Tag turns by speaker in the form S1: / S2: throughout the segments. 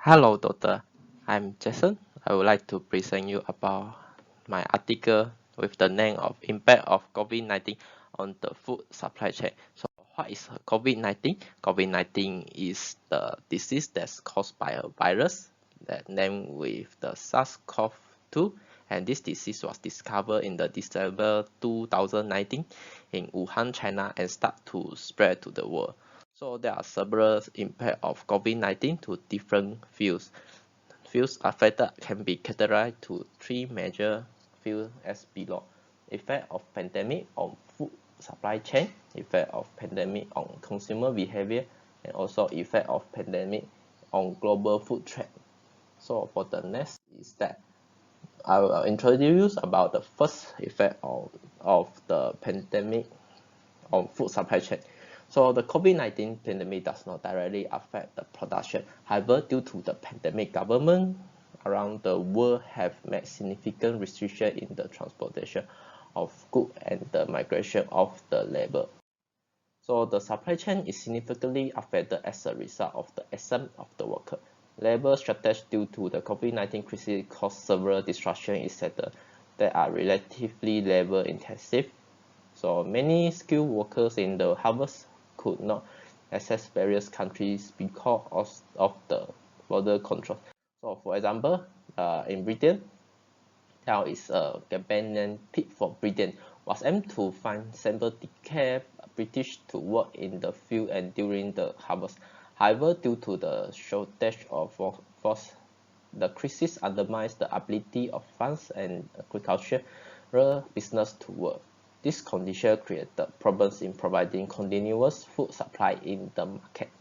S1: Hello, Doctor. I'm Jason. I would like to present you about my article with the name of Impact of COVID-19 on the Food Supply Chain. So, what is COVID-19? COVID-19 is the disease that's caused by a virus that named with the SARS-CoV-2, and this disease was discovered in the December 2019 in Wuhan, China, and start to spread to the world. So there are several impacts of COVID-19 to different fields. Fields affected can be categorized to three major fields as below. Effect of pandemic on food supply chain, effect of pandemic on consumer behavior, and also effect of pandemic on global food trade. So for the next is that I will introduce about the first effect of the pandemic on food supply chain. So the COVID-19 pandemic does not directly affect the production. However, due to the pandemic, government around the world have made significant restriction in the transportation of goods and the migration of the labor. So the supply chain is significantly affected as a result of the absence of the worker. Labor shortage due to the COVID-19 crisis caused several disruptions in sectors that are relatively labor intensive. So many skilled workers in the harvest could not access various countries because of the border control. So for example, in Britain, there is a campaign named Pit for Britain was aimed to find sympathetic British to work in the field and during the harvest. However, due to the shortage of workforce, the crisis undermines the ability of farms and agricultural business to work. This condition created problems in providing continuous food supply in the market.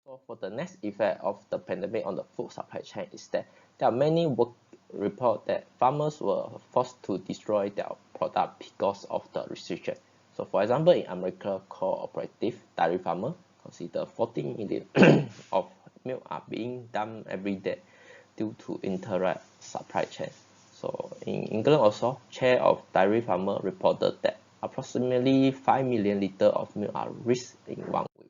S1: So for the next effect of the pandemic on the food supply chain is that there are many work report that farmers were forced to destroy their product because of the restriction. So for example, in America, cooperative dairy farmer consider 14 million of milk are being dumped every day due to interrupt supply chain. So in England also, chair of dairy farmer reported that approximately 5 million liters of milk are risked in 1 week.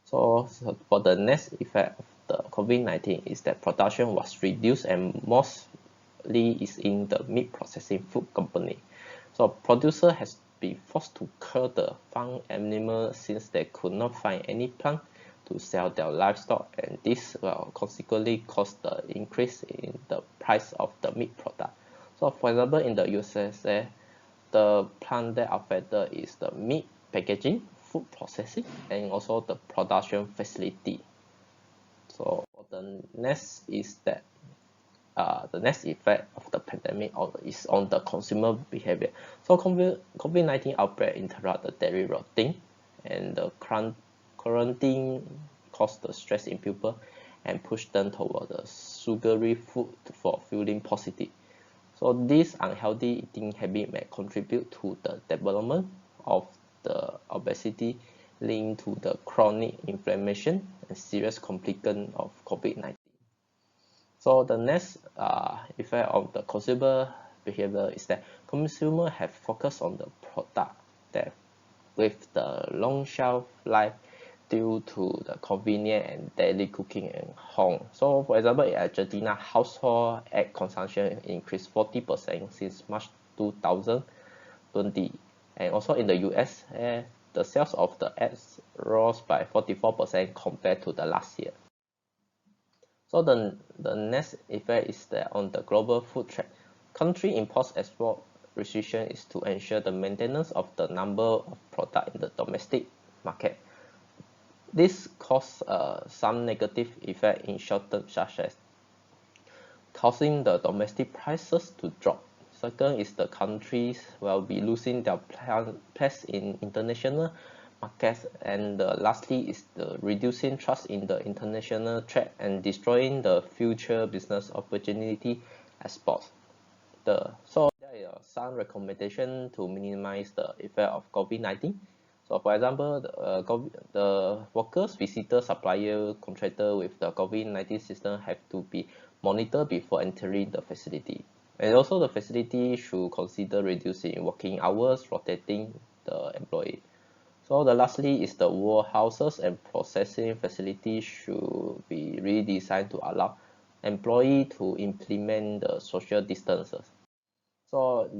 S1: So for the next effect of the COVID-19 is that production was reduced and mostly is in the meat processing food company. So producer has been forced to kill the farm animal since they could not find any plant to sell their livestock, and this will consequently cause the increase in the price of the meat product. So for example, in the USA, the plant that affected is the meat packaging, food processing, and also the production facility. So the next is that the next effect of the pandemic is on the consumer behavior. So COVID-19 outbreak interrupt the daily routine, and the quarantine caused the stress in people and push them toward the sugary food for feeling positive. So this unhealthy eating habit may contribute to the development of the obesity linked to the chronic inflammation and serious complication of COVID-19. So the next effect of the consumer behavior is that consumers have focused on the product that with the long shelf life due to the convenience and daily cooking at home. So for example, in Argentina, household egg consumption increased 40% since March 2020. And also in the US, the sales of the eggs rose by 44% compared to the last year. So the next effect is that on the global food trade, country import export restriction is to ensure the maintenance of the number of product in the domestic market. This causes some negative effect in short term, such as causing the domestic prices to drop. Second is the countries will be losing their place in international markets, and lastly is the reducing trust in the international trade and destroying the future business opportunity exports. So there are some recommendation to minimize the effect of COVID-19. So for example, the workers, visitors, supplier, contractor with the COVID-19 system have to be monitored before entering the facility. And also the facility should consider reducing working hours, rotating the employee. So the lastly is the warehouses and processing facilities should be redesigned to allow employee to implement the social distances. So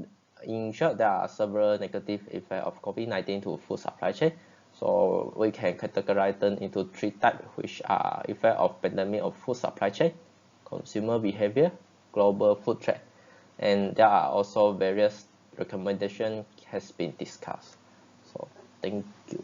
S1: in short, there are several negative effects of COVID-19 to food supply chain. So we can categorize them into three types, which are effect of pandemic of food supply chain, consumer behavior, global food trade, and there are also various recommendations has been discussed. So thank you.